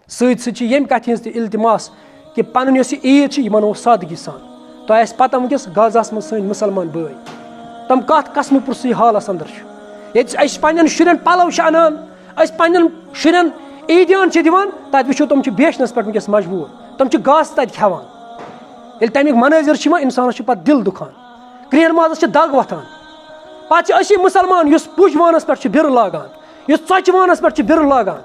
ست یم کتھ ہز التماس کہ پن یس عید یہ منو سادگی سان تہ آسہ پتہ ونکس غازاس من سن مسلمان بھائی تم کت قسم پرسی حالس اندر یہ پنن شرین پلو انان پنن شرین عیدیان دِوان تتہ وچھو تم بیچنس پہ ونکس مجبور تم گاسہ تتہ کھیوان ییٚلہِ تمیُک مناظر یِوان انسانس پتہ دل دُکھان کرٛہن مازس دگ وۄتھان پتہٕ أسی مُسلمان یُس پُج وانس پٮ۪ٹھ چھُ بِرٕ لاگان یُس ژۄچہِ وانس پٮ۪ٹھ چھُ بِرٕ لاگان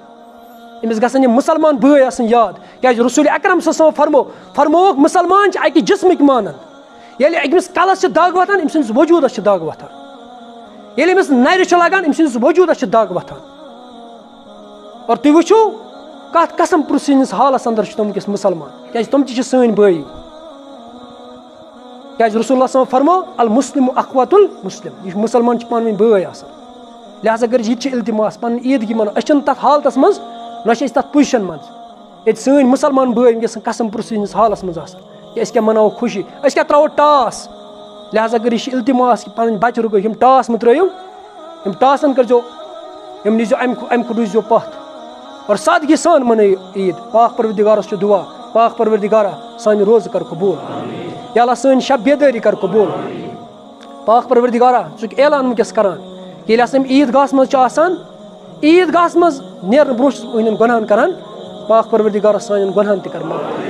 أمِس گژھن یِم مُسلمان بٲے آسٕنۍ یاد کیٛازِ رسول اکرم صلی اللہ علیہ وسلم فرمووُکھ مُسلمان چھِ اکہِ جسمٕکۍ مانند ییٚلہِ أمِس کلس چھِ دگ وۄتھان أمۍ سٕنٛدِس وجوٗدس چھِ دگ وۄتھان ییٚلہِ أمِس نرِ چھُ لگان أمۍ سٕنٛدِس وجوٗدس چھِ دگ وۄتھان اور تُہۍ وٕچھِو کتھ قسم پرسٕنِس حالس اندر چھِ تِم ونکیٚس مُسلمان کیٛازِ تِم تہِ چھِ سٲنۍ بٲے کیٛازِ رسول اللہ صلی اللہ علیہ وسلم فرمو المسلم اخوۃ المسلم یہِ مُسلمان چھِ پانہٕ ؤنۍ بٲے آسان لہٰذا کٔرِتھ یہِ تہِ چھِ التماس پنٕنۍ عیٖدگی مناو أسۍ چھِنہٕ تتھ حالتس منٛز نہ چھِ أسۍ تتھ پُزِشن منٛز ییٚتہِ سٲنۍ مُسلمان بٲے ونکیٚس قسم پرسٕنِس حالس منٛز آسان کہِ أسۍ کیٛاہ مناوو خوشی أسۍ کیٛاہ ترٛاوو ٹاس لہٰذا کٔرِتھ یہِ چھِ التماس کہِ پنٕنۍ بچہِ رُکٲیِو یِم ٹاس مہٕ ترٛٲیِو یِم ٹاسن کٔرۍزیو یِم نیٖزیو امہِ کھۄتہٕ روٗززیو پتھ اور سادگی سان منٲیِو عیٖد پاک پروردگارس چھُ دُعا پاک پروردگارا سانہِ روزٕ کر قبوٗل یا اللہ سٲنۍ شب بیدٲری کر قبوٗل پاک پروردگارا ژٕ چھُکھ اعلان ونکیٚس کران کہ ییٚلہِ ہسا یِم عیٖدگاہس منٛز چھِ آسان عیٖدگاہس منٛز نیرنہٕ برونٛہہ چھُس بہٕ یِہنٛدٮ۪ن گۄنہن کران پاک پروردگارا سانٮ۪ن گۄنہن تہِ کر معاف